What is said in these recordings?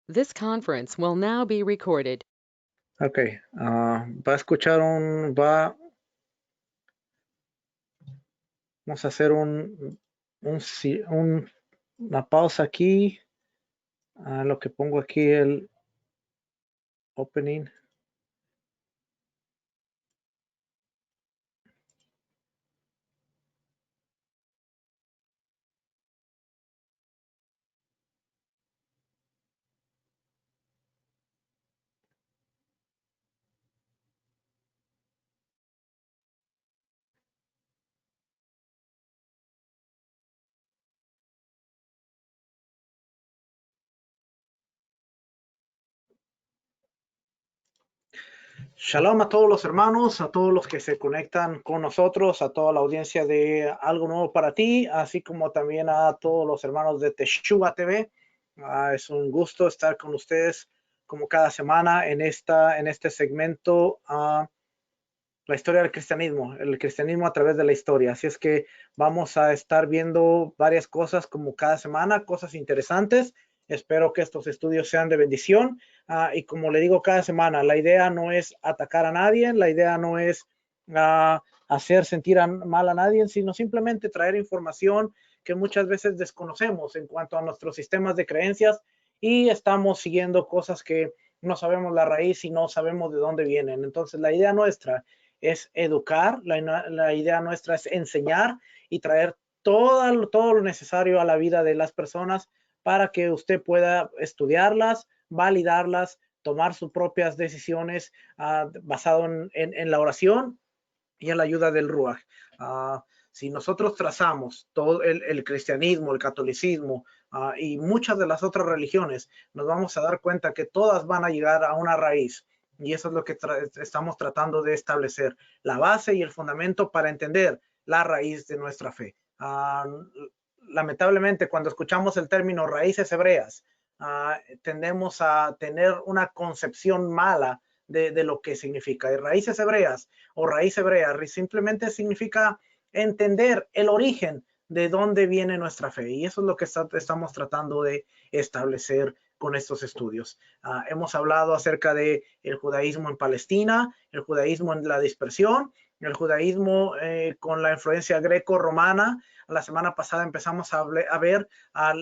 This conference will now be recorded. Ok, va a escuchar vamos a hacer una pausa aquí, lo que pongo aquí el opening. Shalom a todos los hermanos, a todos los que se conectan con nosotros, a toda la audiencia de Algo Nuevo para Ti, así como también a todos los hermanos de Teshuvah TV. Es un gusto estar con ustedes como cada semana en este segmento, la historia del cristianismo, el cristianismo a través de la historia. Así es que vamos a estar viendo varias cosas como cada semana, cosas interesantes. Espero que estos estudios sean de bendición. Y como le digo cada semana, la idea no es atacar a nadie, la idea no es hacer sentir mal a nadie, sino simplemente traer información que muchas veces desconocemos en cuanto a nuestros sistemas de creencias y estamos siguiendo cosas que no sabemos la raíz y no sabemos de dónde vienen. Entonces, la idea nuestra es educar, la idea nuestra es enseñar y traer todo lo necesario a la vida de las personas para que usted pueda estudiarlas, validarlas, tomar sus propias decisiones basado en la oración y en la ayuda del Ruach. Si nosotros trazamos todo el cristianismo, el catolicismo y muchas de las otras religiones, nos vamos a dar cuenta que todas van a llegar a una raíz. Y eso es lo que estamos tratando de establecer, la base y el fundamento para entender la raíz de nuestra fe. Lamentablemente, cuando escuchamos el término raíces hebreas, tendemos a tener una concepción mala de lo que significa. Y raíces hebreas o raíz hebrea simplemente significa entender el origen de dónde viene nuestra fe. Y eso es lo que estamos tratando de establecer con estos estudios. Hemos hablado acerca de el judaísmo en Palestina, el judaísmo en la dispersión, el judaísmo con la influencia greco-romana. La semana pasada empezamos a ver a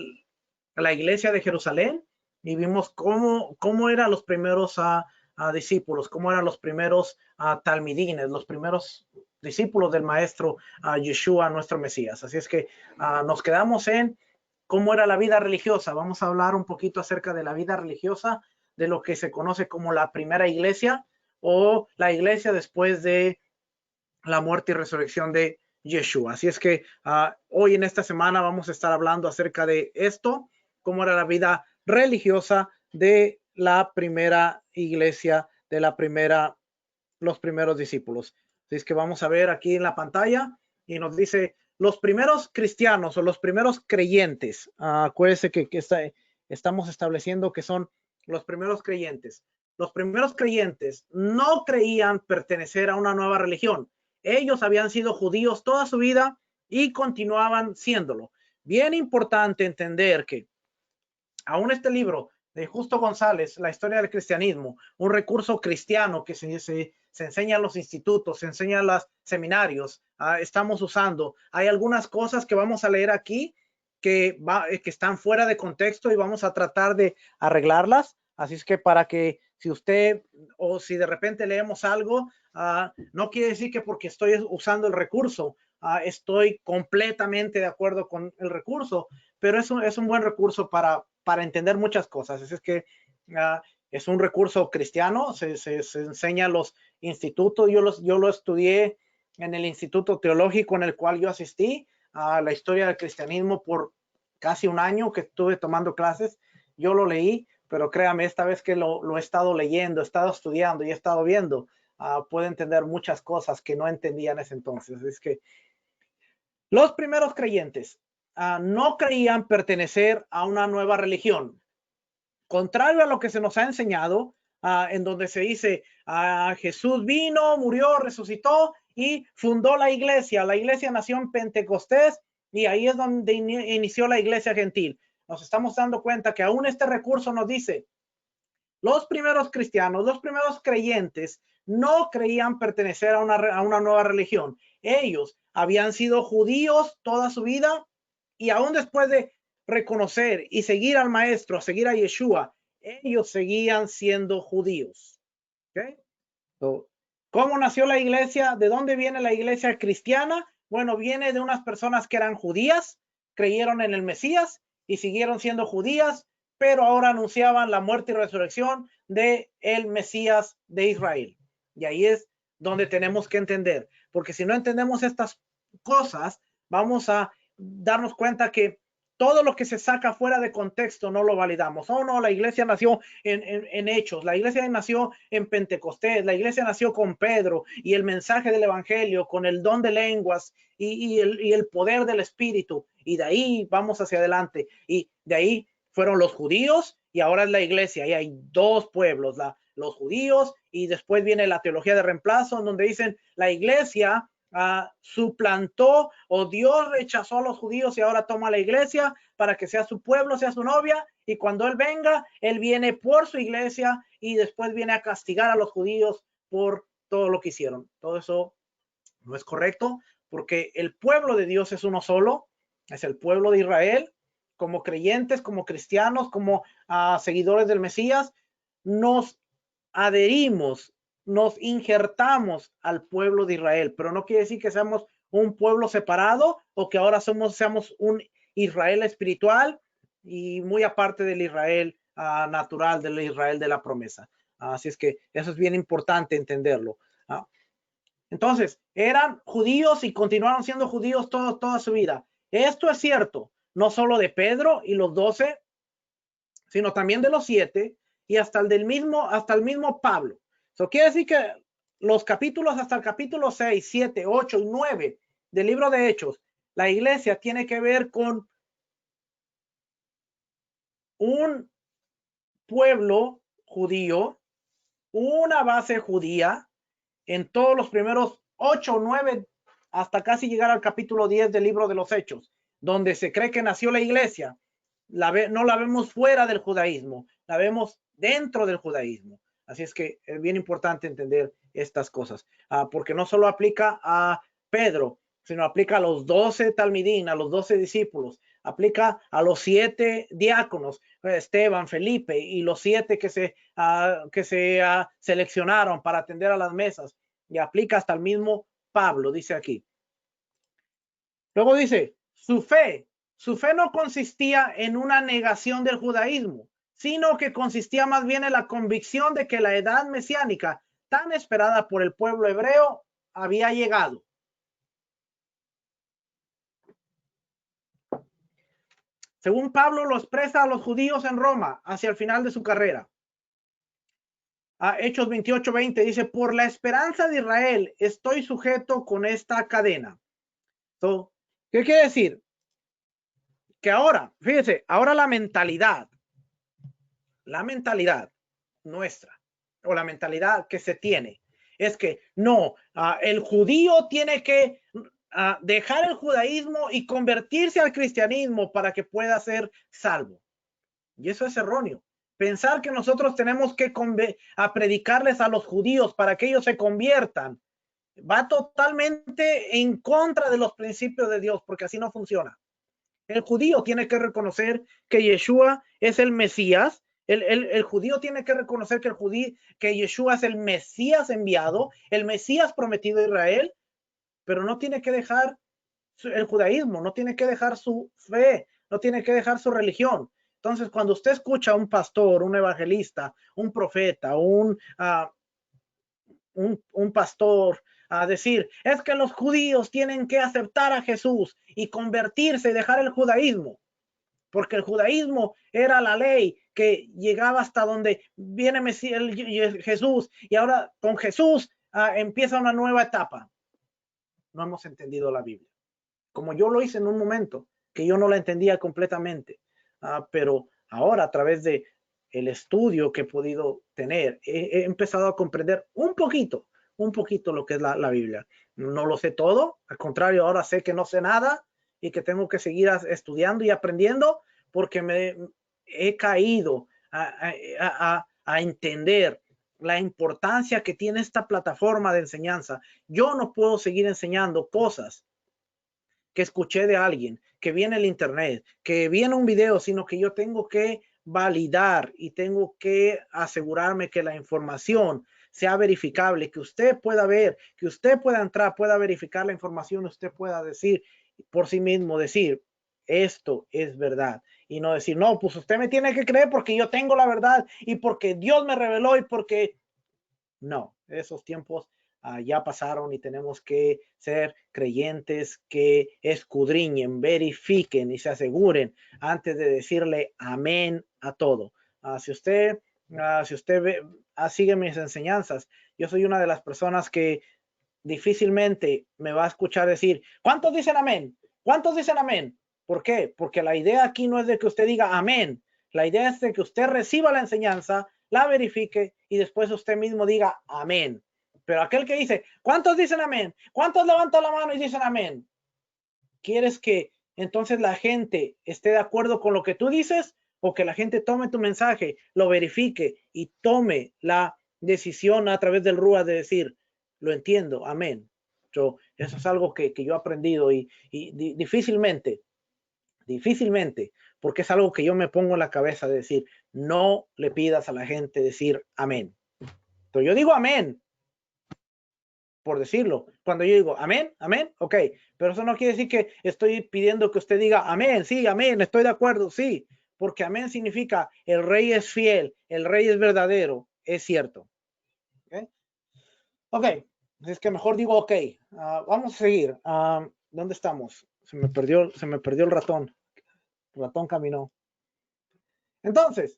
la iglesia de Jerusalén y vimos cómo eran los primeros discípulos, cómo eran los primeros talmidines, los primeros discípulos del maestro Yeshua, nuestro Mesías. Así es que nos quedamos en cómo era la vida religiosa. Vamos a hablar un poquito acerca de la vida religiosa de lo que se conoce como la primera iglesia o la iglesia después de la muerte y resurrección de Yeshua. Así es que hoy en esta semana vamos a estar hablando acerca de esto, cómo era la vida religiosa de la primera iglesia, de los primeros discípulos. Así es que vamos a ver aquí en la pantalla y nos dice los primeros cristianos o los primeros creyentes. Acuérdense que estamos estableciendo que son los primeros creyentes. Los primeros creyentes no creían pertenecer a una nueva religión. Ellos habían sido judíos toda su vida y continuaban siéndolo. Bien importante entender que aún este libro de Justo González, La historia del cristianismo, un recurso cristiano que se enseña en los institutos, se enseña en los seminarios, estamos usando. Hay algunas cosas que vamos a leer aquí que están fuera de contexto y vamos a tratar de arreglarlas. Así es que para que si usted o si de repente leemos algo, no quiere decir que porque estoy usando el recurso, estoy completamente de acuerdo con el recurso, pero es un buen recurso para entender muchas cosas. Es que es un recurso cristiano, se enseña en los institutos. Yo lo estudié en el instituto teológico en el cual yo asistí a la historia del cristianismo por casi un año que estuve tomando clases. Yo lo leí, pero créame, esta vez que lo he estado leyendo, he estado estudiando y he estado viendo, puedo entender muchas cosas que no entendía en ese entonces. Es que los primeros creyentes no creían pertenecer a una nueva religión. Contrario a lo que se nos ha enseñado, en donde se dice, Jesús vino, murió, resucitó y fundó la iglesia. La iglesia nació en Pentecostés y ahí es donde inició la iglesia gentil. nos estamos dando cuenta que aún este recurso nos dice, los primeros cristianos, los primeros creyentes, no creían pertenecer a una nueva religión. Ellos habían sido judíos toda su vida y aún después de reconocer y seguir al maestro, seguir a Yeshua, ellos seguían siendo judíos. ¿Okay? So, ¿cómo nació la iglesia? ¿De dónde viene la iglesia cristiana? Bueno, viene de unas personas que eran judías, creyeron en el Mesías y siguieron siendo judías, pero ahora anunciaban la muerte y resurrección de el Mesías de Israel. Y ahí es donde tenemos que entender, porque si no entendemos estas cosas, vamos a darnos cuenta que todo lo que se saca fuera de contexto no lo validamos. Oh, no, la iglesia nació en Hechos, la iglesia nació en Pentecostés, la iglesia nació con Pedro y el mensaje del evangelio, con el don de lenguas y el poder del Espíritu. Y de ahí vamos hacia adelante. Y de ahí fueron los judíos y ahora es la iglesia. Y hay dos pueblos, los judíos y después viene la teología de reemplazo, en donde dicen la iglesia suplantó o Dios rechazó a los judíos y ahora toma la iglesia para que sea su pueblo, sea su novia, y cuando él venga, él viene por su iglesia y después viene a castigar a los judíos por todo lo que hicieron. Todo eso no es correcto, porque el pueblo de Dios es uno solo, es el pueblo de Israel. Como creyentes, como cristianos, como seguidores del Mesías, nos adherimos, nos injertamos al pueblo de Israel, pero no quiere decir que seamos un pueblo separado o que ahora seamos un Israel espiritual y muy aparte del Israel natural, del Israel de la promesa. Así es que eso es bien importante entenderlo. Entonces, eran judíos y continuaron siendo judíos toda su vida. Esto es cierto, no solo de Pedro y los 12, sino también de los 7 y hasta el mismo Pablo. Eso quiere decir que los capítulos hasta el capítulo 6, 7, 8 y 9 del libro de Hechos, la iglesia tiene que ver con un pueblo judío, una base judía en todos los primeros 8 o 9 hasta casi llegar al capítulo 10 del libro de los Hechos, donde se cree que nació la iglesia. No la vemos fuera del judaísmo, la vemos dentro del judaísmo. Así es que es bien importante entender estas cosas, porque no solo aplica a Pedro, sino aplica a los 12 talmidín, a los 12 discípulos, aplica a los 7 diáconos, Esteban, Felipe y los 7 que se seleccionaron para atender a las mesas, y aplica hasta el mismo Pablo, dice aquí. Luego dice, su fe no consistía en una negación del judaísmo, sino que consistía más bien en la convicción de que la edad mesiánica tan esperada por el pueblo hebreo había llegado. Según Pablo lo expresa a los judíos en Roma hacia el final de su carrera. Hechos 28:20 dice, por la esperanza de Israel estoy sujeto con esta cadena. So, ¿qué quiere decir? Que ahora, fíjese, ahora la mentalidad nuestra o la mentalidad que se tiene es que no, el judío tiene que dejar el judaísmo y convertirse al cristianismo para que pueda ser salvo. Y eso es erróneo. Pensar que nosotros tenemos que predicarles a los judíos para que ellos se conviertan va totalmente en contra de los principios de Dios, porque así no funciona. El judío tiene que reconocer que Yeshua es el Mesías. El judío tiene que reconocer que Yeshua es el Mesías enviado, el Mesías prometido a Israel, pero no tiene que dejar el judaísmo, no tiene que dejar su fe, no tiene que dejar su religión. Entonces, cuando usted escucha a un pastor, un evangelista, un profeta, un pastor a decir, es que los judíos tienen que aceptar a Jesús y convertirse y dejar el judaísmo, porque el judaísmo era la ley que llegaba hasta donde viene Jesús, y ahora con Jesús empieza una nueva etapa. No hemos entendido la Biblia, como yo lo hice en un momento, que yo no la entendía completamente, pero ahora a través de el estudio que he podido tener, he empezado a comprender un poquito lo que es la Biblia. No lo sé todo, al contrario, ahora sé que no sé nada y que tengo que seguir estudiando y aprendiendo, porque me he caído a entender la importancia que tiene esta plataforma de enseñanza. Yo no puedo seguir enseñando cosas que escuché de alguien, que vi en el internet, que vi en un video, sino que yo tengo que validar y tengo que asegurarme que la información sea verificable, que usted pueda ver, que usted pueda entrar, pueda verificar la información, usted pueda decir por sí mismo, decir, esto es verdad. Y no decir, no, pues usted me tiene que creer porque yo tengo la verdad y porque Dios me reveló y porque... No, esos tiempos ya pasaron y tenemos que ser creyentes que escudriñen, verifiquen y se aseguren antes de decirle amén a todo. Si usted sigue mis enseñanzas, yo soy una de las personas que difícilmente me va a escuchar decir, ¿cuántos dicen amén? ¿Cuántos dicen amén? ¿Por qué? Porque la idea aquí no es de que usted diga amén. La idea es de que usted reciba la enseñanza, la verifique y después usted mismo diga amén. Pero aquel que dice, ¿cuántos dicen amén? ¿Cuántos levantan la mano y dicen amén? ¿Quieres que entonces la gente esté de acuerdo con lo que tú dices o que la gente tome tu mensaje, lo verifique y tome la decisión a través del RUA de decir, lo entiendo, amén? Eso es algo que yo he aprendido y difícilmente, porque es algo que yo me pongo en la cabeza de decir, no le pidas a la gente decir amén. Entonces yo digo amén, por decirlo. Cuando yo digo amén, amén, ok, pero eso no quiere decir que estoy pidiendo que usted diga amén, sí, amén, estoy de acuerdo, sí, porque amén significa el rey es fiel, el rey es verdadero, es cierto. Ok, es que mejor digo ok. Vamos a seguir. ¿Dónde estamos? Se me perdió el ratón. El ratón caminó. Entonces,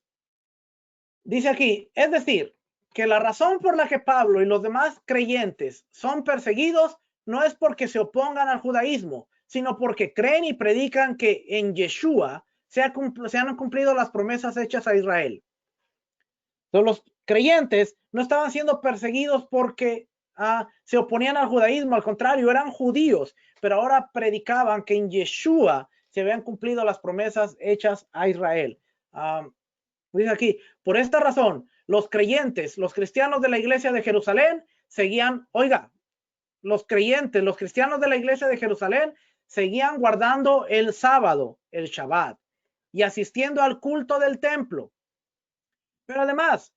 dice aquí, es decir, que la razón por la que Pablo y los demás creyentes son perseguidos no es porque se opongan al judaísmo, sino porque creen y predican que en Yeshua se han cumplido las promesas hechas a Israel. Entonces, los creyentes no estaban siendo perseguidos porque se oponían al judaísmo, al contrario, eran judíos, pero ahora predicaban que en Yeshua se habían cumplido las promesas hechas a Israel. Dice aquí, por esta razón, los creyentes, los cristianos de la iglesia de Jerusalén seguían, oiga, los creyentes, los cristianos de la iglesia de Jerusalén seguían guardando el sábado, el Shabbat, y asistiendo al culto del templo. Pero además,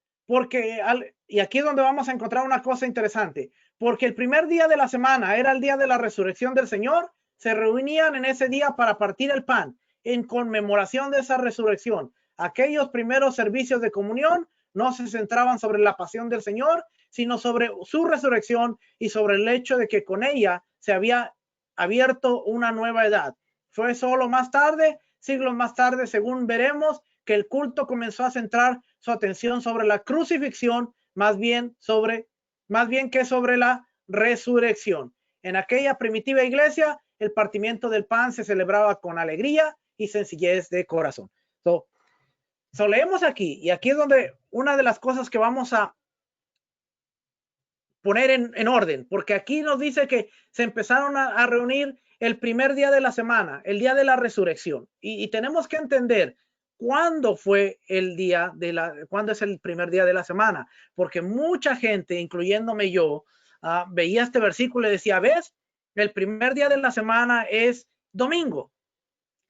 y aquí es donde vamos a encontrar una cosa interesante, porque el primer día de la semana era el día de la resurrección del Señor, se reunían en ese día para partir el pan en conmemoración de esa resurrección. Aquellos primeros servicios de comunión no se centraban sobre la pasión del Señor, sino sobre su resurrección y sobre el hecho de que con ella se había abierto una nueva edad. Fue solo más tarde, siglos más tarde, según veremos, que el culto comenzó a centrar su atención sobre la crucifixión, más bien que sobre la resurrección. En aquella primitiva iglesia, el partimiento del pan se celebraba con alegría y sencillez de corazón. Leemos aquí, y aquí es donde una de las cosas que vamos a poner en orden, porque aquí nos dice que se empezaron a reunir el primer día de la semana, el día de la resurrección, y tenemos que entender cuándo fue cuándo es el primer día de la semana, porque mucha gente, incluyéndome yo, veía este versículo y decía, ¿ves? El primer día de la semana es domingo.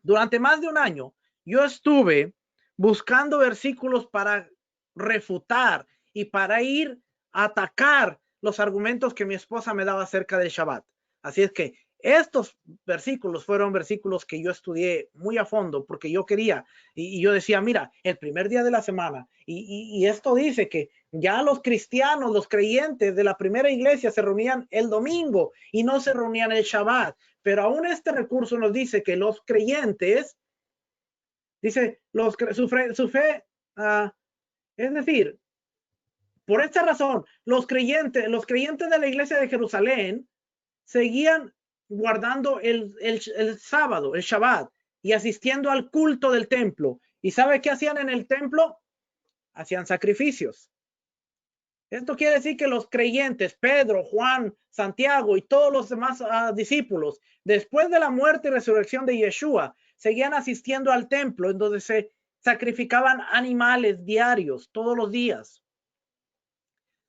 Durante más de un año, yo estuve buscando versículos para refutar y para ir a atacar los argumentos que mi esposa me daba acerca del Shabbat. Así es que estos versículos fueron versículos que yo estudié muy a fondo porque yo quería y yo decía, mira, el primer día de la semana y esto dice que ya los cristianos, los creyentes de la primera iglesia se reunían el domingo y no se reunían el Shabbat, pero aún este recurso nos dice que los creyentes, dice, su fe, es decir, por esta razón, los creyentes de la iglesia de Jerusalén seguían guardando el sábado, el Shabbat, y asistiendo al culto del templo. ¿Y sabe qué hacían en el templo? Hacían sacrificios. Esto quiere decir que los creyentes, Pedro, Juan, Santiago y todos los demás discípulos, después de la muerte y resurrección de Yeshua, seguían asistiendo al templo, en donde se sacrificaban animales diarios, todos los días.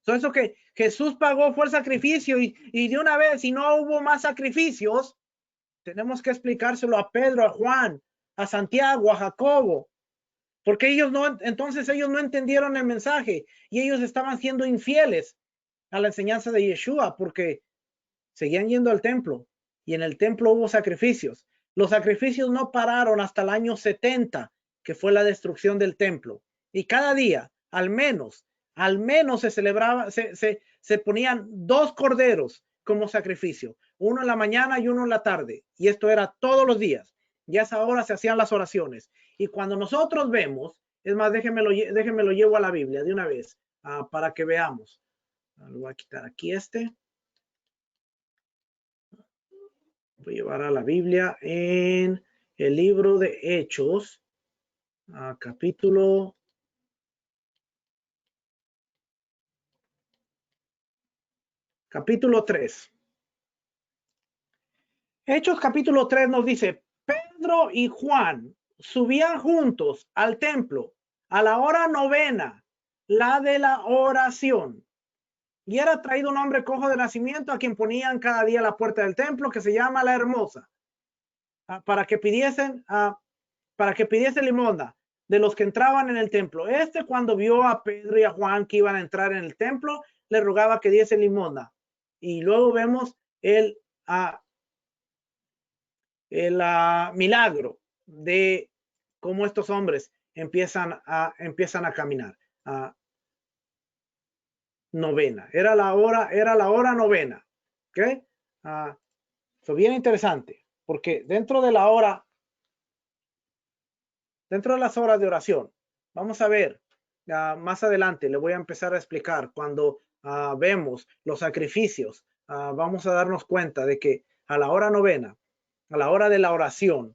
Eso que Jesús pagó fue el sacrificio y de una vez, si no hubo más sacrificios, tenemos que explicárselo a Pedro, a Juan, a Santiago, a Jacobo, porque entonces ellos no entendieron el mensaje y ellos estaban siendo infieles a la enseñanza de Yeshua porque seguían yendo al templo y en el templo hubo sacrificios. Los sacrificios no pararon hasta el año 70, que fue la destrucción del templo. Y cada día, al menos se celebraba, se ponían 2 corderos como sacrificio, uno en la mañana y uno en la tarde. Y esto era todos los días. Y a esa hora se hacían las oraciones. Y cuando nosotros vemos, es más, déjenmelo llevo a la Biblia de una vez para que veamos. Lo voy a quitar aquí Voy a llevar a la Biblia en el libro de Hechos, capítulo 3. Hechos capítulo 3 nos dice, Pedro y Juan subían juntos al templo a la hora 9, la de la oración. Y era traído un hombre cojo de nacimiento a quien ponían cada día a la puerta del templo, que se llama la Hermosa, para que pidiesen limosna de los que entraban en el templo. Cuando vio a Pedro y a Juan que iban a entrar en el templo, le rogaba que diese limosna. Y luego vemos el milagro de cómo estos hombres empiezan a caminar. 9. Era la hora 9. ¿Ok? Fue bien interesante, porque dentro de las horas de oración, vamos a ver, más adelante le voy a empezar a explicar cuando vemos los sacrificios, vamos a darnos cuenta de que a la hora 9, a la hora de la oración,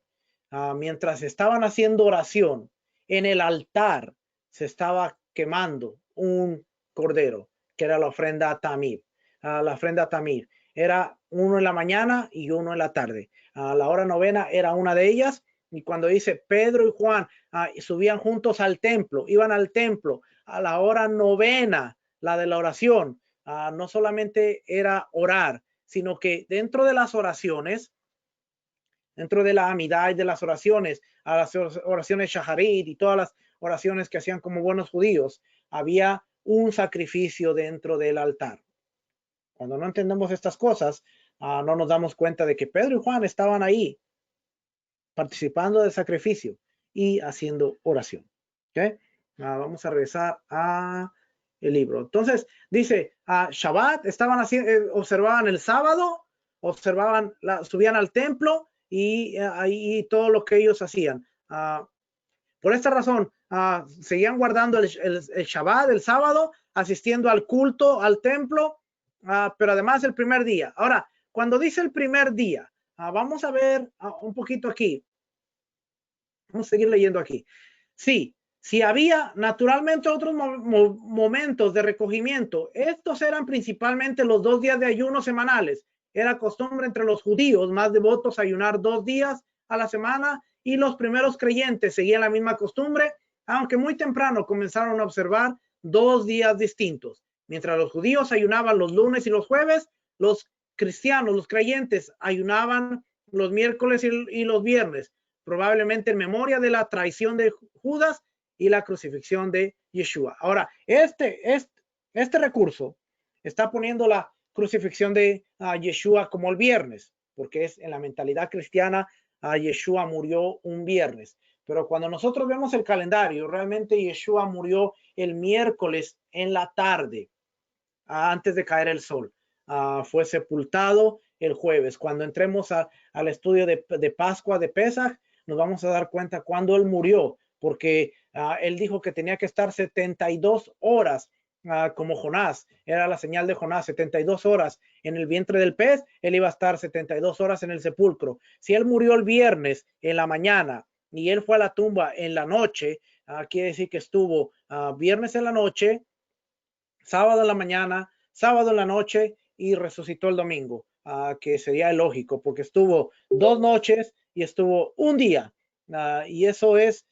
mientras estaban haciendo oración, en el altar se estaba quemando un cordero, que era la ofrenda Tamid. La ofrenda Tamid era uno en la mañana y uno en la tarde. A la hora 9 era una de ellas. Y cuando dice Pedro y Juan subían juntos al templo, iban al templo a la hora 9, la de la oración, no solamente era orar, sino que dentro de las oraciones, dentro de la amidad y de las oraciones, a las oraciones shaharit y todas las oraciones que hacían como buenos judíos, había un sacrificio dentro del altar. Cuando no entendemos estas cosas, no nos damos cuenta de que Pedro y Juan estaban ahí participando del sacrificio y haciendo oración. ¿Okay? Vamos a regresar a el libro. Entonces dice Shabbat, observaban el sábado, subían al templo y ahí todo lo que ellos hacían. Por esta razón, seguían guardando el Shabbat, el sábado, asistiendo al culto, al templo, pero además el primer día. Ahora, cuando dice el primer día, vamos a ver un poquito aquí. Vamos a seguir leyendo aquí. Sí, si había naturalmente otros momentos de recogimiento, estos eran principalmente los 2 días de ayuno semanales. Era costumbre entre los judíos más devotos ayunar 2 días a la semana y los primeros creyentes seguían la misma costumbre, aunque muy temprano comenzaron a observar 2 días distintos. Mientras los judíos ayunaban los lunes y los jueves, los cristianos, los creyentes, ayunaban los miércoles y los viernes, probablemente en memoria de la traición de Judas y la crucifixión de Yeshua. Ahora, este recurso está poniendo la crucifixión de Yeshua como el viernes, porque es en la mentalidad cristiana, Yeshua murió un viernes. Pero cuando nosotros vemos el calendario, realmente Yeshua murió el miércoles en la tarde, antes de caer el sol. Fue sepultado el jueves. Cuando entremos al estudio de Pascua, de Pesach, nos vamos a dar cuenta cuando él murió, porque él dijo que tenía que estar 72 horas como Jonás. Era la señal de Jonás, 72 horas en el vientre del pez, él iba a estar 72 horas en el sepulcro. Si él murió el viernes en la mañana y él fue a la tumba en la noche, quiere decir que estuvo viernes en la noche, sábado en la mañana, sábado en la noche y resucitó el domingo, que sería lógico porque estuvo 2 noches y estuvo un día Y eso es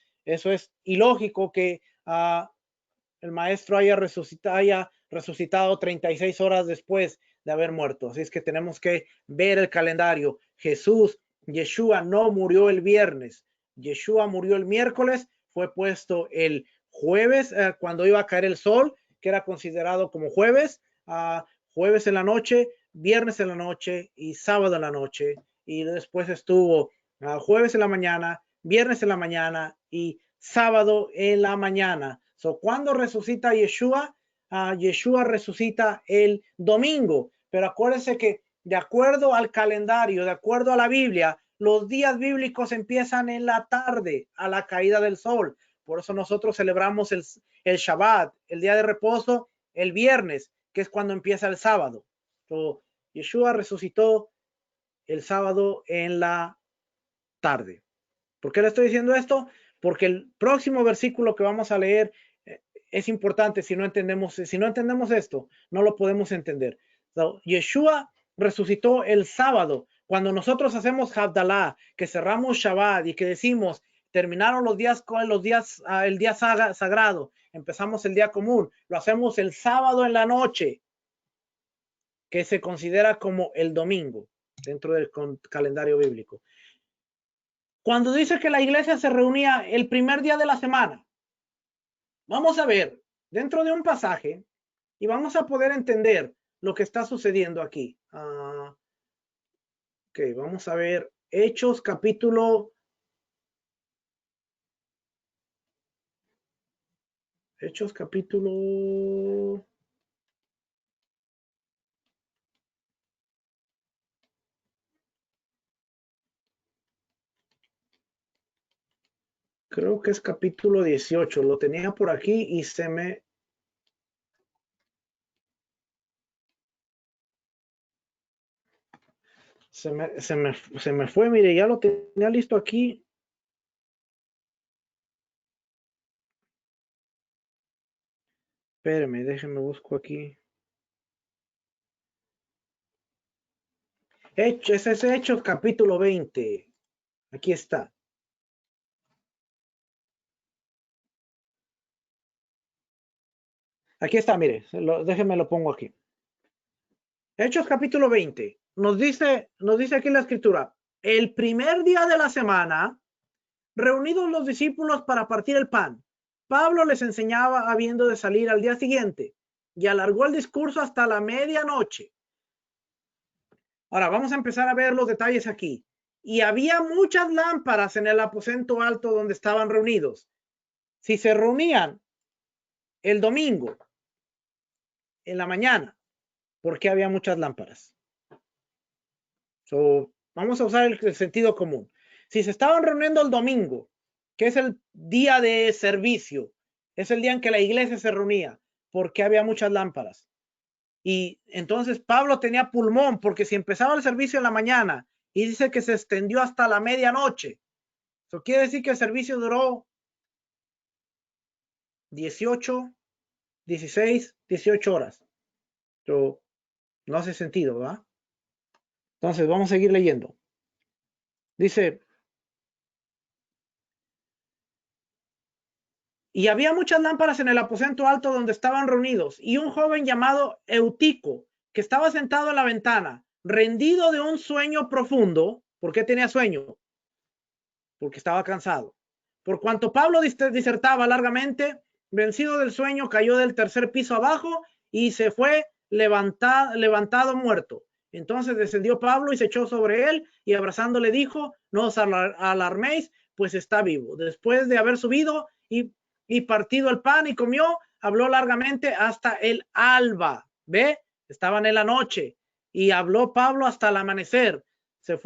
ilógico que el maestro haya resucitado 36 horas después de haber muerto. Así es que tenemos que ver el calendario. Yeshua no murió el viernes. Yeshua murió el miércoles, fue puesto el jueves cuando iba a caer el sol, que era considerado como jueves, jueves en la noche, viernes en la noche y sábado en la noche. Y después estuvo jueves en la mañana, viernes en la mañana y sábado en la mañana. Cuando resucita Yeshua, Yeshua resucita el domingo. Pero acuérdense que de acuerdo al calendario, de acuerdo a la Biblia, los días bíblicos empiezan en la tarde, a la caída del sol. Por eso nosotros celebramos el Shabbat, el día de reposo, el viernes, que es cuando empieza el sábado. Yeshua resucitó el sábado en la tarde. ¿Por qué le estoy diciendo esto? Porque el próximo versículo que vamos a leer es importante. Si no entendemos esto, no lo podemos entender. Yeshua resucitó el sábado. Cuando nosotros hacemos Havdalah, que cerramos Shabbat y que decimos, terminaron los días con el día sagrado, empezamos el día común, lo hacemos el sábado en la noche, que se considera como el domingo dentro del calendario bíblico. Cuando dice que la iglesia se reunía el primer día de la semana, vamos a ver dentro de un pasaje y vamos a poder entender lo que está sucediendo aquí. Ok, vamos a ver Hechos capítulo 8. Creo que es capítulo 18. Lo tenía por aquí y se me fue. Mire, ya lo tenía listo aquí. Espéreme, déjenme busco aquí. Hechos, ese es Hechos capítulo 20. Aquí está. Aquí está, mire, déjenme lo pongo aquí. Hechos capítulo 20. Nos dice aquí en la escritura, el primer día de la semana, reunidos los discípulos para partir el pan, Pablo les enseñaba habiendo de salir al día siguiente y alargó el discurso hasta la medianoche. Ahora vamos a empezar a ver los detalles aquí. Y había muchas lámparas en el aposento alto donde estaban reunidos. Si se reunían el domingo en la mañana, ¿por qué había muchas lámparas? Vamos a usar el sentido común. Si se estaban reuniendo el domingo, que es el día de servicio, es el día en que la iglesia se reunía, ¿por qué había muchas lámparas? Y entonces Pablo tenía pulmón, porque si empezaba el servicio en la mañana y dice que se extendió hasta la medianoche, eso quiere decir que el servicio duró 18, 16, 18 horas. No hace sentido, ¿verdad? Entonces vamos a seguir leyendo. Dice, y había muchas lámparas en el aposento alto donde estaban reunidos, y un joven llamado Eutico, que estaba sentado en la ventana, rendido de un sueño profundo. ¿Por qué tenía sueño? Porque estaba cansado. Por cuanto Pablo disertaba largamente, vencido del sueño, cayó del tercer piso abajo y se fue levantado muerto. Entonces descendió Pablo y se echó sobre él y abrazándole dijo, no os alarméis, pues está vivo. Después de haber subido y partido el pan y comió, habló largamente hasta el alba. ¿Ve? Estaban en la noche y habló Pablo hasta el amanecer. Se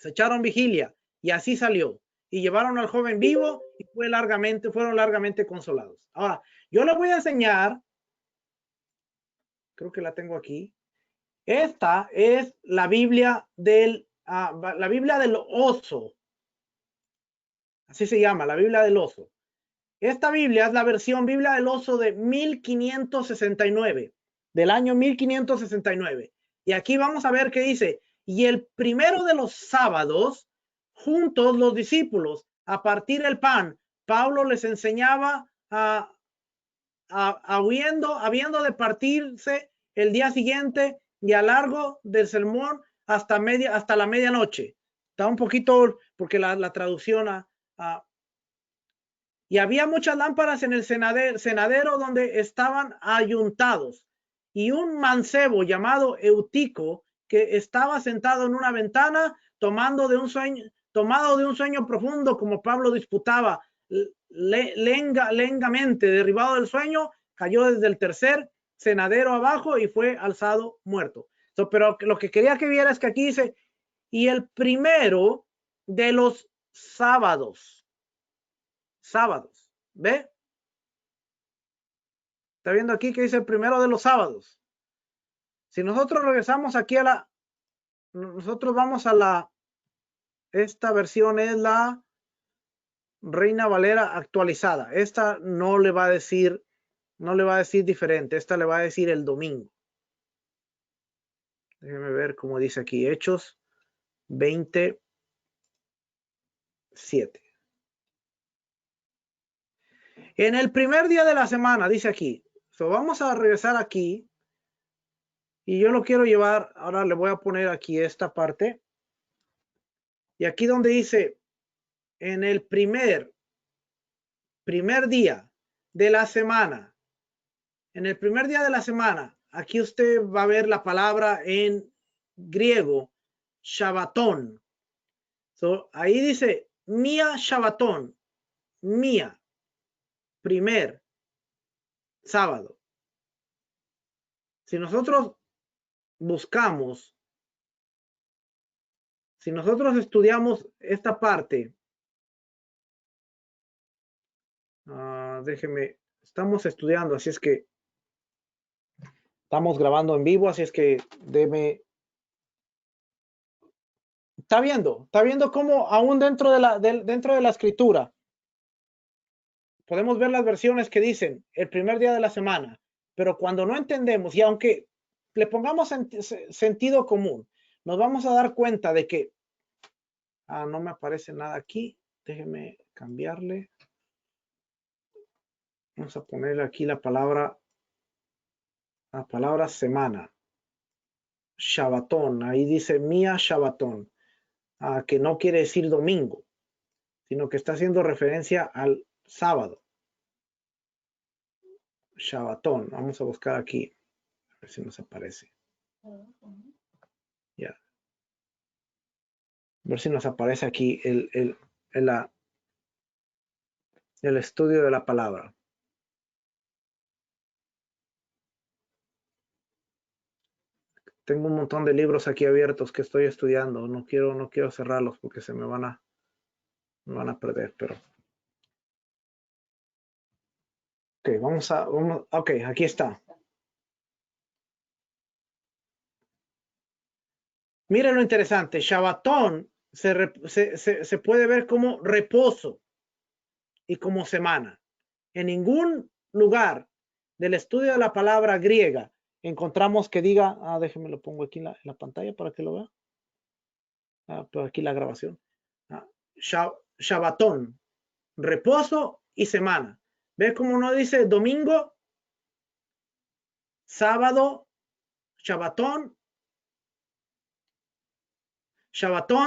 echaron vigilia y así salió. Y llevaron al joven vivo y fueron largamente consolados. Ahora, yo les voy a enseñar, creo que la tengo aquí. Esta es la Biblia del oso. Así se llama, la Biblia del oso. Esta Biblia es la versión Biblia del oso de 1569, del año 1569. Y aquí vamos a ver qué dice. Y el primero de los sábados, juntos los discípulos a partir el pan. Pablo les enseñaba habiendo de partirse el día siguiente y a largo del sermón hasta la medianoche. Está un poquito, porque la traducción y había muchas lámparas en el cenadero donde estaban ayuntados, y un mancebo llamado Eutico, que estaba sentado en una ventana, tomado de un sueño profundo, como Pablo disputaba lengamente, derribado del sueño, cayó desde el tercer cenadero abajo y fue alzado muerto. Pero lo que quería que viera es que aquí dice, y el primero de los sábados, ¿ve? Está viendo aquí que dice el primero de los sábados. Si nosotros regresamos aquí nosotros vamos a esta versión es la Reina Valera actualizada. Esta no le va a decir diferente. Esta le va a decir el domingo. Déjenme ver cómo dice aquí. Hechos 27. En el primer día de la semana, dice aquí. Vamos a regresar aquí. Y yo lo quiero llevar. Ahora le voy a poner aquí esta parte. Y aquí donde dice, en el primer día de la semana. En el primer día de la semana, aquí usted va a ver la palabra en griego, Shabbatón. Ahí dice, mía Shabbatón, mía, primer sábado. Si nosotros buscamos, si nosotros estudiamos esta parte, déjeme, estamos estudiando, así es que estamos grabando en vivo, así es que deme. Está viendo cómo aún dentro de la escritura podemos ver las versiones que dicen el primer día de la semana, pero cuando no entendemos, y aunque le pongamos sentido común, nos vamos a dar cuenta de que no me aparece nada aquí. Déjeme cambiarle. Vamos a ponerle aquí la palabra semana. Shabbatón. Ahí dice mía Shabbatón, que no quiere decir domingo, sino que está haciendo referencia al sábado. Shabbatón. Vamos a buscar aquí. A ver si nos aparece. Ya. A ver si nos aparece aquí el estudio de la palabra. Tengo un montón de libros aquí abiertos que estoy estudiando. No quiero cerrarlos porque se me van a perder, pero. Ok, aquí está. Miren lo interesante. Shabbatón se puede ver como reposo y como semana. En ningún lugar del estudio de la palabra griega encontramos que diga, déjenme lo pongo aquí en la pantalla para que lo vea. Pero aquí la grabación. Shabbatón, reposo y semana. ¿Ves cómo no dice domingo, sábado, Shabbatón,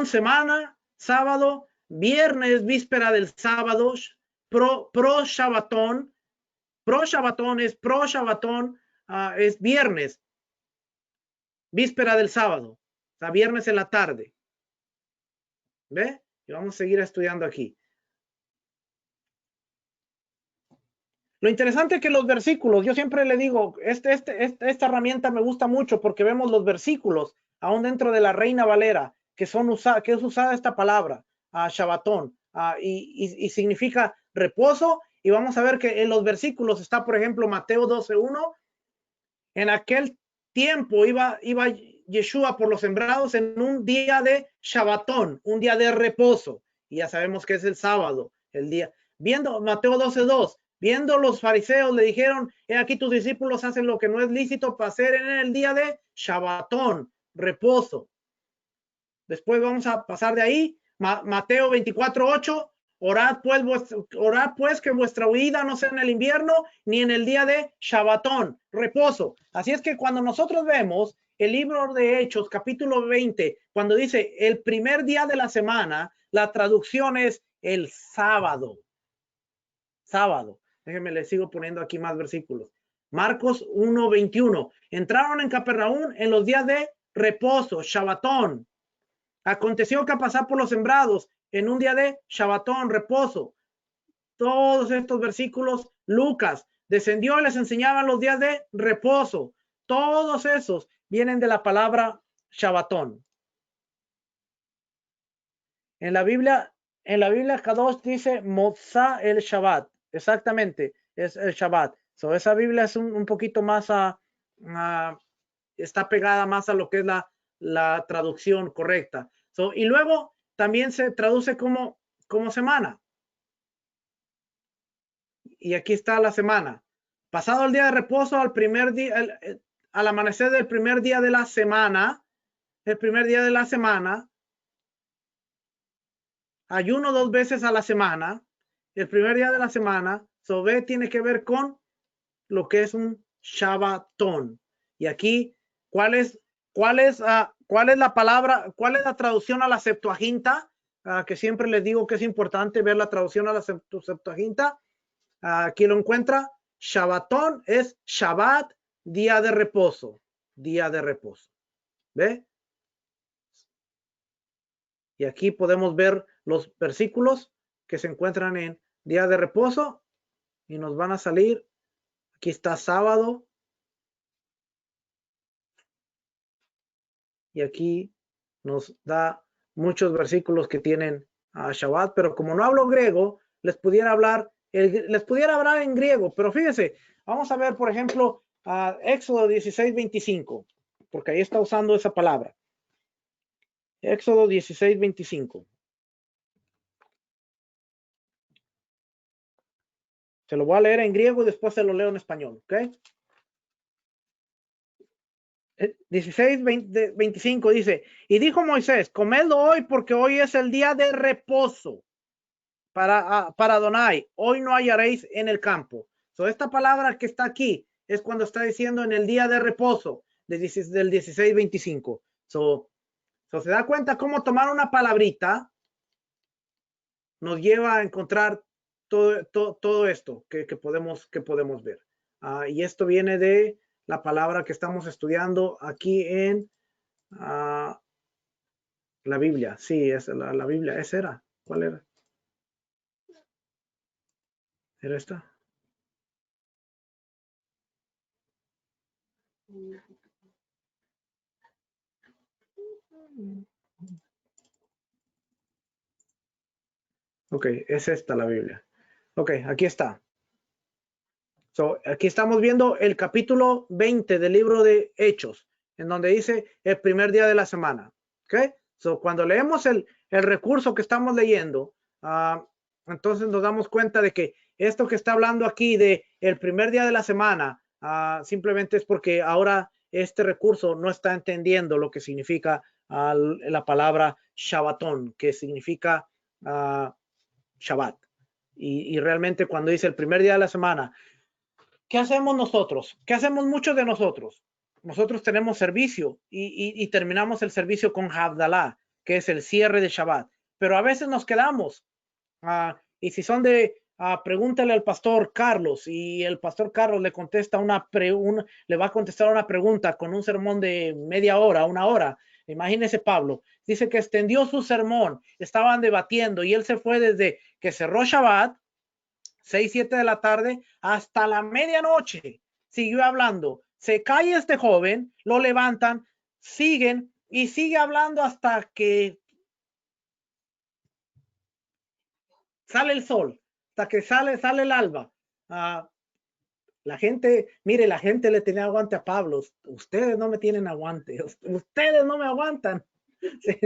semana, sábado, viernes, víspera del sábado, pro Shabbatón es viernes, víspera del sábado, o sea, viernes en la tarde. ¿Ve? Y vamos a seguir estudiando aquí. Lo interesante es que los versículos, yo siempre le digo, esta herramienta me gusta mucho porque vemos los versículos aún dentro de la Reina Valera, que es usada esta palabra, Shabbatón, y significa reposo. Y vamos a ver que en los versículos está, por ejemplo, Mateo 12:1. En aquel tiempo iba Yeshua por los sembrados en un día de Shabbatón, un día de reposo. Y ya sabemos que es el sábado, el día. Viendo Mateo 12:2, viendo los fariseos, le dijeron, he aquí tus discípulos hacen lo que no es lícito para hacer en el día de Shabbatón, reposo. Después vamos a pasar de ahí. Mateo 24:8, orad pues que vuestra huida no sea en el invierno ni en el día de Shabbatón, reposo. Así es que cuando nosotros vemos el libro de Hechos, capítulo 20, cuando dice el primer día de la semana, la traducción es el sábado. Sábado. Déjenme, les sigo poniendo aquí más versículos. Marcos 1:21. Entraron en Capernaum en los días de reposo, Shabbatón. Aconteció que a pasar por los sembrados en un día de Shabbatón, reposo. Todos estos versículos, Lucas descendió y les enseñaba los días de reposo. Todos esos vienen de la palabra Shabbatón. En la Biblia Kadosh dice Motzá el Shabbat. Exactamente, es el Shabbat. So, esa Biblia es un poquito más, está pegada más a lo que es la traducción correcta. So, y luego también se traduce como semana. Y aquí está la semana. Pasado el día de reposo, al primer día, al amanecer del primer día de la semana, ayuno 2 veces a la semana, el primer día de la semana, Sobé tiene que ver con lo que es un Shabbatón. Y aquí, ¿cuál es la palabra, cuál es la traducción a la Septuaginta? Que siempre les digo que es importante ver la traducción a la Septuaginta. Aquí lo encuentra. Shabbatón es Shabbat, día de reposo. Día de reposo. ¿Ve? Y aquí podemos ver los versículos que se encuentran en día de reposo y nos van a salir. Aquí está sábado. Y aquí nos da muchos versículos que tienen a Shabbat, pero como no hablo griego, les pudiera hablar en griego, pero fíjense, vamos a ver, por ejemplo, Éxodo 16:25, porque ahí está usando esa palabra. Éxodo 16:25. Se lo voy a leer en griego y después se lo leo en español, ¿ok? 16:25 dice, y dijo Moisés, comedlo hoy porque hoy es el día de reposo para Adonai, hoy no hallaréis en el campo. So, esta palabra que está aquí es cuando está diciendo en el día de reposo del 16:25. So, se da cuenta cómo tomar una palabrita nos lleva a encontrar todo esto que podemos ver. Y esto viene de la palabra que estamos estudiando aquí en la Biblia. Sí, es la Biblia. ¿Esa era? ¿Cuál era? ¿Era esta? Ok, es esta la Biblia. Ok, aquí está. So, aquí estamos viendo el capítulo 20 del libro de Hechos, en donde dice el primer día de la semana. Ok, so, cuando leemos el recurso que estamos leyendo, entonces nos damos cuenta de que esto que está hablando aquí de el primer día de la semana, simplemente es porque ahora este recurso no está entendiendo lo que significa la palabra Shabbatón, que significa Shabbat. Y realmente cuando dice el primer día de la semana, ¿qué hacemos nosotros? ¿Qué hacemos muchos de nosotros? Nosotros tenemos servicio y terminamos el servicio con Havdalah, que es el cierre de Shabbat. Pero a veces nos quedamos. Y si son pregúntale al pastor Carlos, y el pastor Carlos le contesta le va a contestar una pregunta con un sermón de media hora, 1 hora. Imagínese Pablo, dice que extendió su sermón, estaban debatiendo y él se fue desde que cerró Shabbat, 6, 7 de la tarde, hasta la medianoche. Siguió hablando. Se cae este joven, lo levantan, siguen y sigue hablando hasta que sale el sol, hasta que sale el alba. La gente le tenía aguante a Pablo. Ustedes no me tienen aguante. Ustedes no me aguantan. Sí.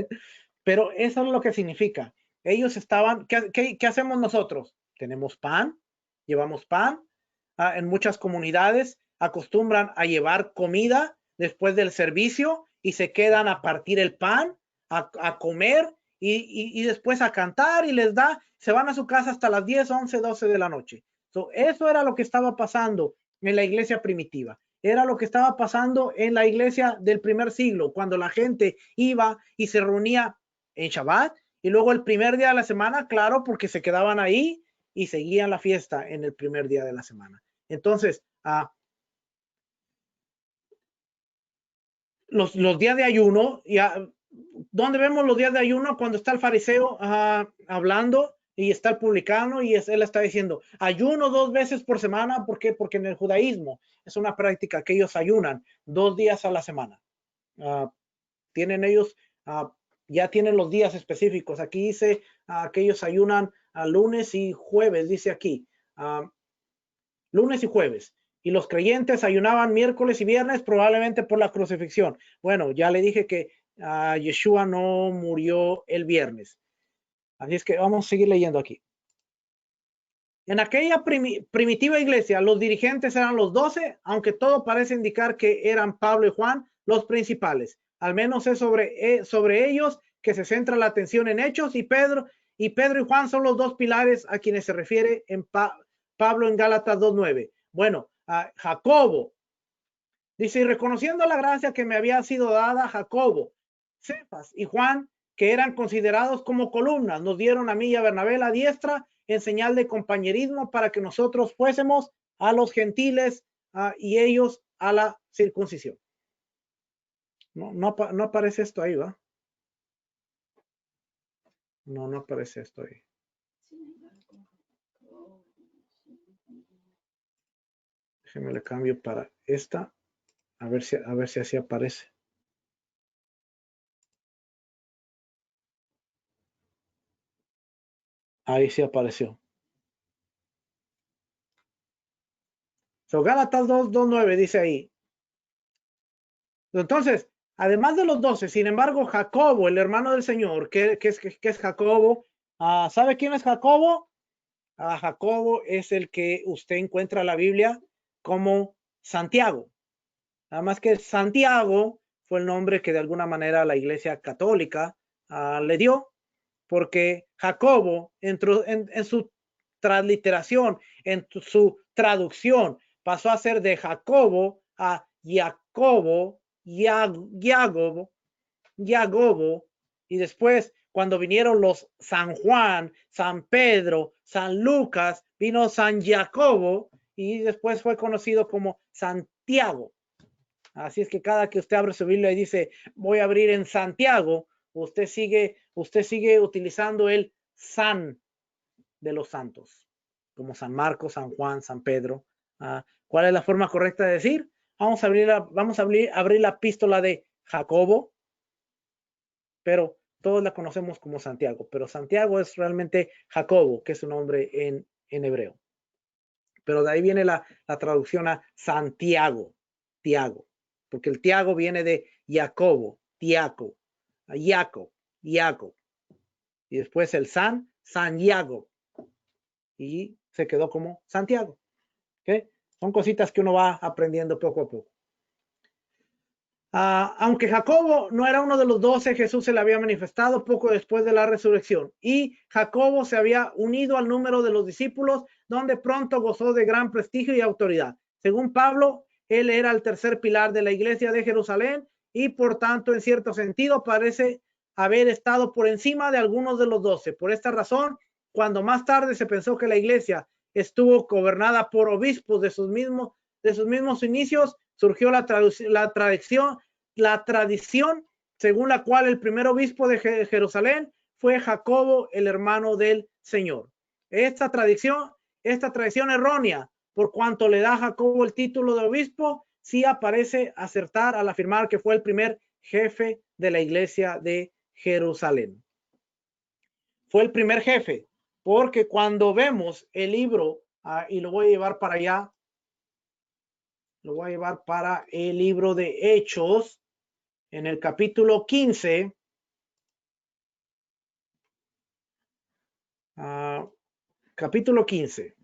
Pero eso es lo que significa. Ellos estaban, ¿qué hacemos nosotros? Tenemos pan, llevamos pan. En muchas comunidades acostumbran a llevar comida después del servicio y se quedan a partir el pan, a comer y después a cantar y les da, se van a su casa hasta las 10, 11, 12 de la noche. Eso era lo que estaba pasando en la iglesia primitiva. Era lo que estaba pasando en la iglesia del primer siglo, cuando la gente iba y se reunía en Shabbat y luego el primer día de la semana, claro, porque se quedaban ahí y seguían la fiesta en el primer día de la semana. Entonces, los días de ayuno, ¿dónde vemos los días de ayuno? Cuando está el fariseo hablando y está el publicano y él está diciendo, ayuno 2 veces por semana. ¿Por qué? Porque en el judaísmo es una práctica que ellos ayunan 2 días a la semana. Tienen ellos, ya tienen los días específicos. Aquí dice que ellos ayunan lunes y jueves, dice aquí, lunes y jueves. Y los creyentes ayunaban miércoles y viernes, probablemente por la crucifixión. Bueno, ya le dije que Yeshua no murió el viernes. Así es que vamos a seguir leyendo aquí. En aquella primitiva iglesia, los dirigentes eran los 12, aunque todo parece indicar que eran Pablo y Juan los principales. Al menos es sobre ellos que se centra la atención en Hechos, y Pedro y Juan son los dos pilares a quienes se refiere en Pablo en Gálatas 2:9. Bueno, Jacobo dice, y reconociendo la gracia que me había sido dada, Jacobo, Cefas y Juan, que eran considerados como columnas, nos dieron a mí y a Bernabé la diestra en señal de compañerismo para que nosotros fuésemos a los gentiles y ellos a la circuncisión. No aparece esto ahí, ¿va? No aparece esto ahí. Déjeme le cambio para esta, a ver si así aparece. Ahí sí apareció. Gálatas 2:9 dice ahí. Entonces, además de los 12, sin embargo, Jacobo, el hermano del Señor, ¿qué es Jacobo? ¿Sabe quién es Jacobo? Jacobo es el que usted encuentra en la Biblia como Santiago. Nada más que Santiago fue el nombre que de alguna manera la Iglesia Católica le dio, porque Jacobo en su transliteración, en su traducción, pasó a ser de Jacobo a Jacobo, y después cuando vinieron los San Juan, San Pedro, San Lucas, vino San Jacobo y después fue conocido como Santiago. Así es que cada que usted abre su Biblia y dice voy a abrir en Santiago, usted sigue utilizando el San de los santos, como San Marcos, San Juan, San Pedro. ¿Cuál es la forma correcta de decir? Vamos a abrir la epístola de Jacobo, pero todos la conocemos como Santiago, pero Santiago es realmente Jacobo, que es su nombre en hebreo. Pero de ahí viene la traducción a Santiago, Tiago, porque el Tiago viene de Jacobo, Tiago, Jacob, y después el San Yago, y se quedó como Santiago. ¿Okay? Son cositas que uno va aprendiendo poco a poco. Aunque Jacobo no era uno de los 12, Jesús se le había manifestado poco después de la resurrección, y Jacobo se había unido al número de los discípulos, donde pronto gozó de gran prestigio y autoridad. Según Pablo, él era el tercer pilar de la iglesia de Jerusalén y por tanto, en cierto sentido, parece haber estado por encima de algunos de los 12. Por esta razón, cuando más tarde se pensó que la iglesia estuvo gobernada por obispos de sus mismos inicios, surgió la tradición según la cual el primer obispo de Jerusalén fue Jacobo, el hermano del Señor. Esta tradición errónea, por cuanto le da a Jacobo el título de obispo, sí parece acertar al afirmar que fue el primer jefe de la iglesia de Jerusalén. Fue el primer jefe, porque cuando vemos el libro, y lo voy a llevar para allá, lo voy a llevar para el libro de Hechos, en el capítulo 15, capítulo 15,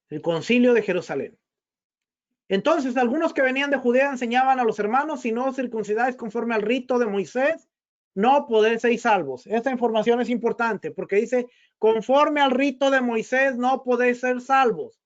el concilio de Jerusalén. Entonces, algunos que venían de Judea enseñaban a los hermanos, si no os circuncidáis conforme al rito de Moisés, no podéis ser salvos. Esta información es importante porque dice, conforme al rito de Moisés, no podéis ser salvos.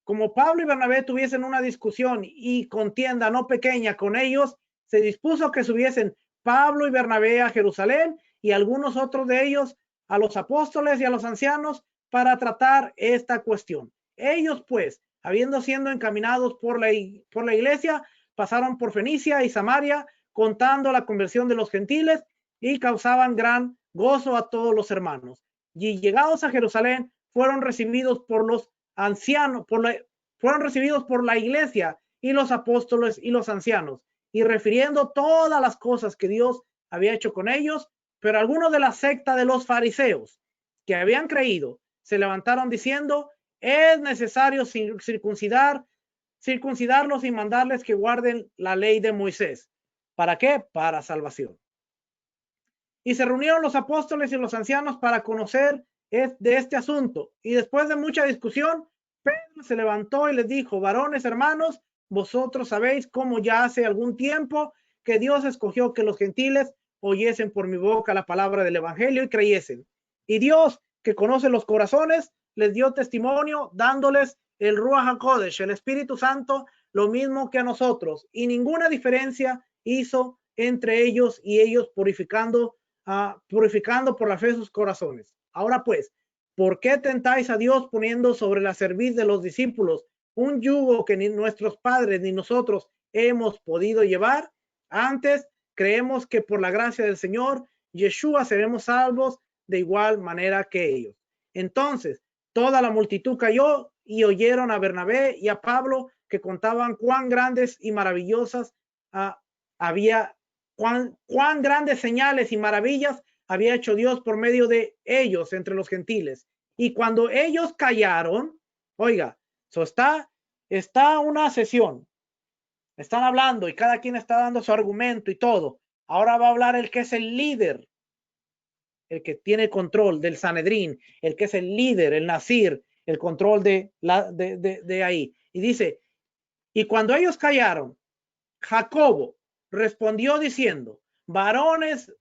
Como Pablo y Bernabé tuviesen una discusión y contienda no pequeña con ellos, se dispuso que subiesen Pablo y Bernabé a Jerusalén y algunos otros de ellos a los apóstoles y a los ancianos para tratar esta cuestión. Ellos, pues, habiendo sido encaminados por la iglesia, pasaron por Fenicia y Samaria, contando la conversión de los gentiles y causaban gran gozo a todos los hermanos. Y llegados a Jerusalén, fueron recibidos por los ancianos, fueron recibidos por la iglesia y los apóstoles y los ancianos, y refiriendo todas las cosas que Dios había hecho con ellos. Pero algunos de la secta de los fariseos que habían creído se levantaron diciendo, es necesario circuncidarlos y mandarles que guarden la ley de Moisés. ¿Para qué? Para salvación. Y se reunieron los apóstoles y los ancianos para conocer de este asunto. Y después de mucha discusión, Pedro se levantó y les dijo, varones hermanos, vosotros sabéis cómo ya hace algún tiempo que Dios escogió que los gentiles oyesen por mi boca la palabra del evangelio y creyesen. Y Dios, que conoce los corazones, les dio testimonio dándoles el Ruach HaKodesh, el Espíritu Santo, lo mismo que a nosotros. Y ninguna diferencia hizo entre ellos y ellos, purificando por la fe sus corazones. Ahora pues, ¿por qué tentáis a Dios poniendo sobre la cerviz de los discípulos un yugo que ni nuestros padres ni nosotros hemos podido llevar? Antes, creemos que por la gracia del Señor Yeshua seremos salvos de igual manera que ellos. Entonces, toda la multitud cayó y oyeron a Bernabé y a Pablo que contaban cuán grandes y maravillosas cuán grandes señales y maravillas había hecho Dios por medio de ellos entre los gentiles. Y cuando ellos callaron, oiga, está una sesión, están hablando y cada quien está dando su argumento y todo. Ahora va a hablar el que es el líder, el que tiene control del Sanedrín, el que es el líder, el Nazir, el control de ahí. Y dice, y cuando ellos callaron, Jacobo respondió diciendo, varones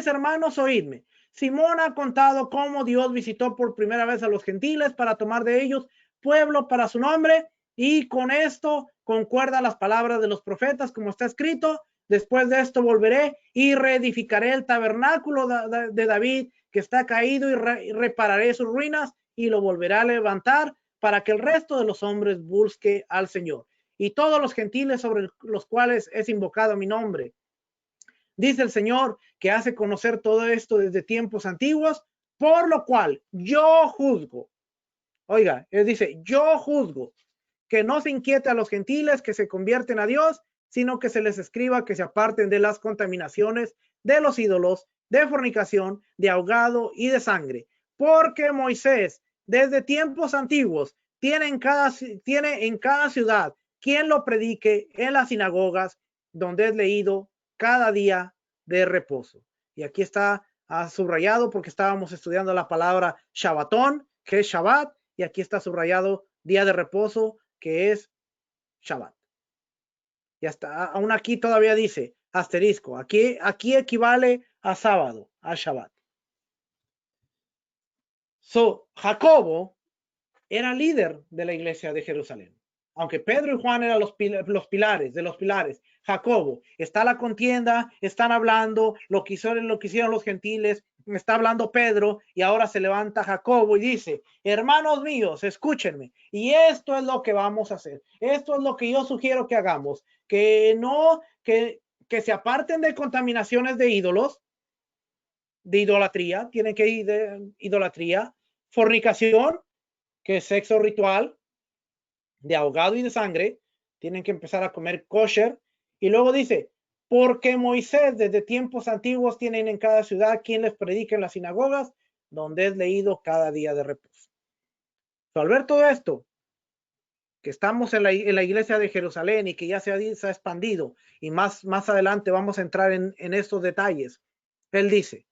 hermanos, oídme. Simón ha contado cómo Dios visitó por primera vez a los gentiles para tomar de ellos pueblo para su nombre, y con esto concuerda las palabras de los profetas, como está escrito, después de esto volveré y reedificaré el tabernáculo de David que está caído y repararé sus ruinas y lo volveré a levantar para que el resto de los hombres busque al Señor. Y todos los gentiles sobre los cuales es invocado mi nombre, dice el Señor, que hace conocer todo esto desde tiempos antiguos, por lo cual yo juzgo. Oiga, él dice, yo juzgo que no se inquiete a los gentiles que se convierten a Dios, sino que se les escriba que se aparten de las contaminaciones, de los ídolos, de fornicación, de ahogado y de sangre. Porque Moisés, desde tiempos antiguos, tiene en cada ciudad quien lo predique en las sinagogas, donde es leído cada día de reposo. Y aquí está subrayado porque estábamos estudiando la palabra Shabbatón, que es Shabbat, y aquí está subrayado día de reposo, que es Shabbat. Y hasta aún aquí todavía dice asterisco. Aquí equivale a sábado, a Shabbat. Jacobo era líder de la iglesia de Jerusalén. Aunque Pedro y Juan eran los pilares de los pilares, Jacobo, está la contienda, están hablando, lo que hicieron los gentiles, está hablando Pedro y ahora se levanta Jacobo y dice, hermanos míos, escúchenme, y esto es lo que vamos a hacer, esto es lo que yo sugiero que hagamos, que se aparten de contaminaciones de ídolos, de idolatría, tienen que ir de idolatría, fornicación, que es sexo ritual, de ahogado y de sangre, tienen que empezar a comer kosher. Y luego dice, porque Moisés desde tiempos antiguos tienen en cada ciudad quien les predique en las sinagogas, donde es leído cada día de reposo. Al ver todo esto, que estamos en la iglesia de Jerusalén y que ya se ha expandido, y más adelante vamos a entrar en estos detalles, él dice,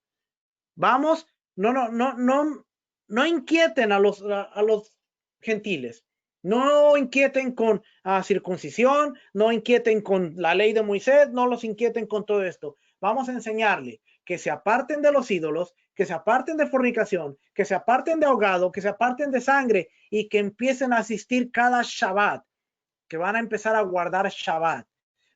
vamos, no inquieten a los gentiles. No inquieten con circuncisión, no inquieten con la ley de Moisés, no los inquieten con todo esto. Vamos a enseñarle que se aparten de los ídolos, que se aparten de fornicación, que se aparten de ahogado, que se aparten de sangre y que empiecen a asistir cada Shabbat, que van a empezar a guardar Shabbat.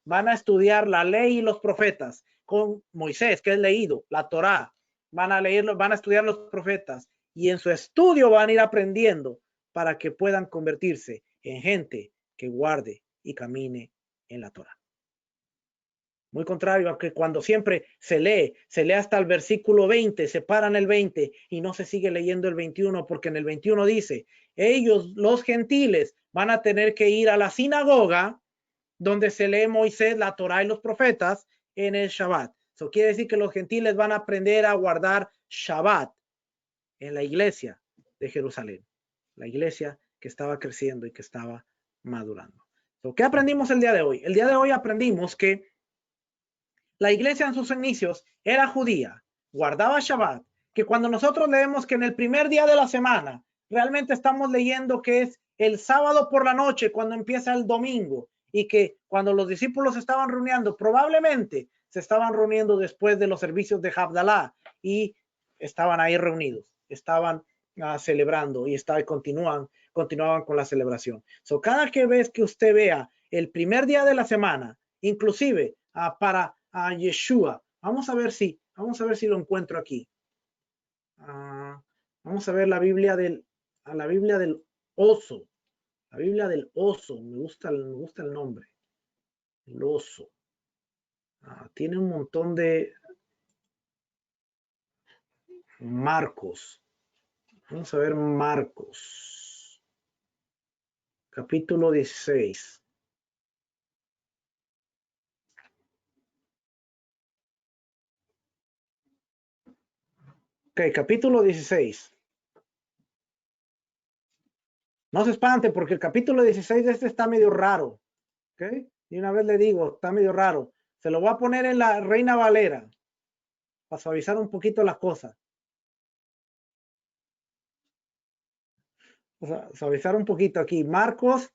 Van a estudiar la ley y los profetas con Moisés, que es leído, la Torá. Van a leerlo, van a estudiar los profetas y en su estudio van a ir aprendiendo para que puedan convertirse en gente que guarde y camine en la Torá. Muy contrario a que cuando siempre se lee hasta el versículo 20, se paran el 20 y no se sigue leyendo el 21, porque en el 21 dice, ellos, los gentiles, van a tener que ir a la sinagoga donde se lee Moisés, la Torá y los profetas en el Shabbat. Eso quiere decir que los gentiles van a aprender a guardar Shabbat en la iglesia de Jerusalén, la iglesia que estaba creciendo y que estaba madurando. ¿Qué aprendimos el día de hoy? El día de hoy aprendimos que la iglesia en sus inicios era judía, guardaba Shabbat, que cuando nosotros leemos que en el primer día de la semana, realmente estamos leyendo que es el sábado por la noche cuando empieza el domingo, y que cuando los discípulos estaban reuniendo, probablemente se estaban reuniendo después de los servicios de Havdalah y estaban ahí reunidos, estaban celebrando y continuaban con la celebración. Cada vez que usted vea el primer día de la semana, inclusive para Yeshua, vamos a ver si lo encuentro aquí. Vamos a ver la Biblia del oso. La Biblia del oso, me gusta el nombre. El oso. Tiene un montón de Marcos. Vamos a ver Marcos. Capítulo 16. Ok, capítulo 16. No se espante porque el capítulo 16 de este está medio raro. ¿Ok? Y una vez le digo, está medio raro. Se lo voy a poner en la Reina Valera para suavizar un poquito las cosas. O sea, suavizar un poquito aquí. Marcos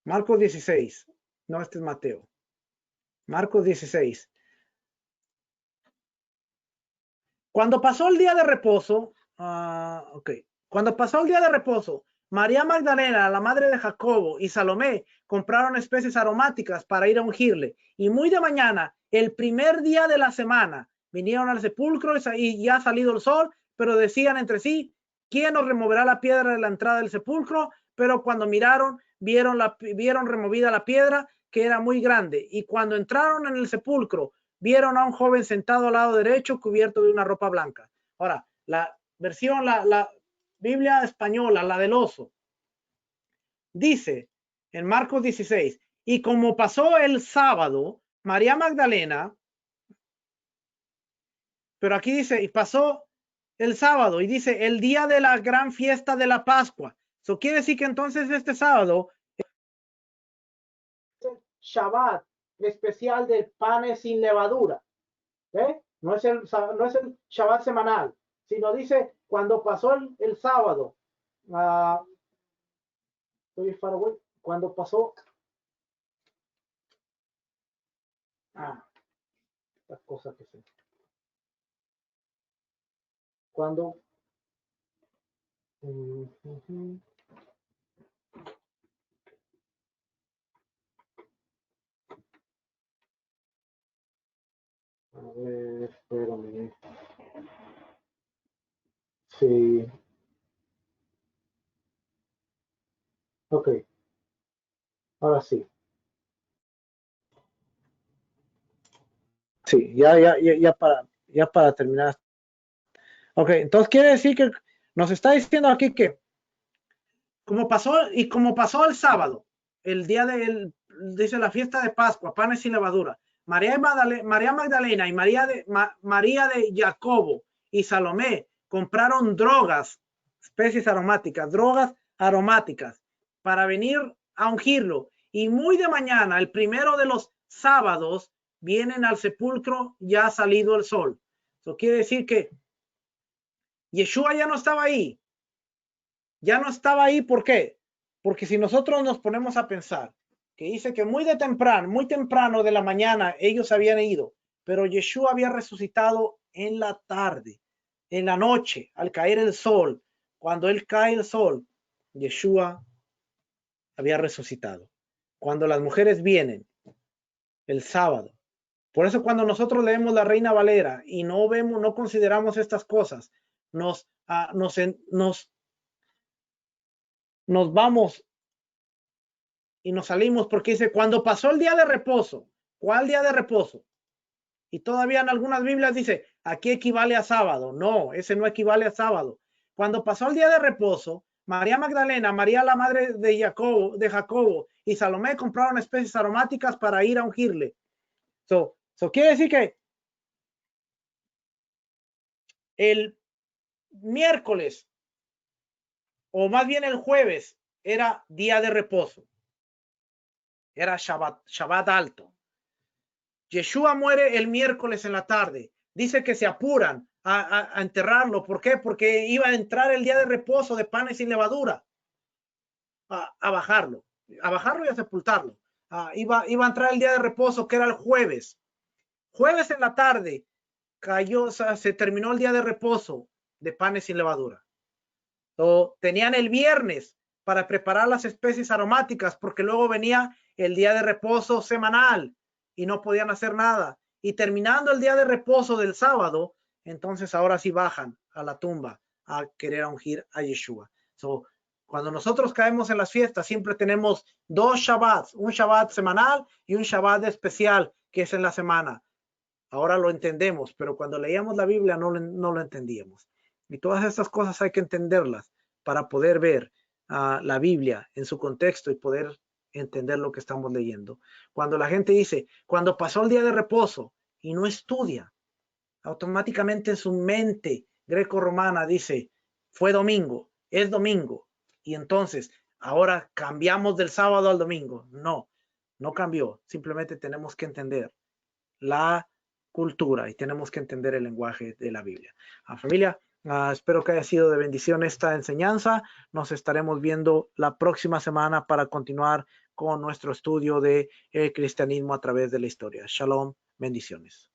16. No, este es Mateo. Marcos 16. Cuando pasó el día de reposo, cuando pasó el día de reposo, María Magdalena, la madre de Jacobo, y Salomé compraron especies aromáticas para ir a ungirle. Y muy de mañana, el primer día de la semana, vinieron al sepulcro y ya ha salido el sol, pero decían entre sí, ¿quién nos removerá la piedra de la entrada del sepulcro? Pero cuando miraron, vieron removida la piedra, que era muy grande. Y cuando entraron en el sepulcro, vieron a un joven sentado al lado derecho cubierto de una ropa blanca. Ahora, la versión, la Biblia española, la del oso, dice en Marcos 16, y como pasó el sábado, María Magdalena, pero aquí dice, y pasó el sábado, y dice, el día de la gran fiesta de la Pascua. Eso quiere decir que entonces este sábado, Shabbat especial del panes sin levadura. No es el Shabbat semanal, sino dice cuando pasó el sábado. Cuando pasó. Las cosas que sé. Cuando. A ver, espérame. Sí. Ok. Ahora sí. Sí, ya para terminar. Ok, entonces quiere decir que nos está diciendo aquí que como pasó el sábado, el día dice la fiesta de Pascua, panes sin levadura, María Magdalena y María de Jacobo y Salomé compraron especies aromáticas, drogas aromáticas para venir a ungirlo. Y muy de mañana, el primero de los sábados, vienen al sepulcro ya ha salido el sol. Eso quiere decir que Yeshua ya no estaba ahí. ya no estaba ahí. ¿Por qué? Porque si nosotros nos ponemos a pensar, que dice que muy temprano de la mañana ellos habían ido, pero Yeshua había resucitado en la tarde, en la noche, al caer el sol. Cuando él cae el sol, Yeshua había resucitado. Cuando las mujeres vienen el sábado. Por eso cuando nosotros leemos la Reina Valera y no consideramos estas cosas, nos vamos y nos salimos, porque dice, cuando pasó el día de reposo. ¿Cuál día de reposo? Y todavía en algunas Biblias dice, aquí equivale a sábado. No, ese no equivale a sábado. Cuando pasó el día de reposo, María Magdalena, María la madre de Jacobo y Salomé compraron especies aromáticas para ir a ungirle. Quiere decir que el miércoles, o más bien el jueves, era día de reposo. Era Shabbat alto. Yeshua muere el miércoles en la tarde. Dice que se apuran a enterrarlo. ¿Por qué? Porque iba a entrar el día de reposo de panes sin levadura. A bajarlo y a sepultarlo. Iba a entrar el día de reposo, que era el jueves. Jueves en la tarde se terminó el día de reposo de panes sin levadura. Tenían el viernes para preparar las especies aromáticas, porque luego venía el día de reposo semanal y no podían hacer nada. Y terminando el día de reposo del sábado, entonces ahora sí bajan a la tumba a querer ungir a Yeshua. Cuando nosotros caemos en las fiestas, siempre tenemos dos Shabbats, un Shabbat semanal y un Shabbat especial, que es en la semana. Ahora lo entendemos, pero cuando leíamos la Biblia no lo entendíamos. Y todas estas cosas hay que entenderlas para poder ver la Biblia en su contexto y poder entender lo que estamos leyendo. Cuando la gente dice, cuando pasó el día de reposo y no estudia, automáticamente en su mente greco-romana dice, fue domingo, es domingo. Y entonces, ahora cambiamos del sábado al domingo. No cambió. Simplemente tenemos que entender la cultura y tenemos que entender el lenguaje de la Biblia. Familia, espero que haya sido de bendición esta enseñanza. Nos estaremos viendo la próxima semana para continuar con nuestro estudio de el cristianismo a través de la historia. Shalom, bendiciones.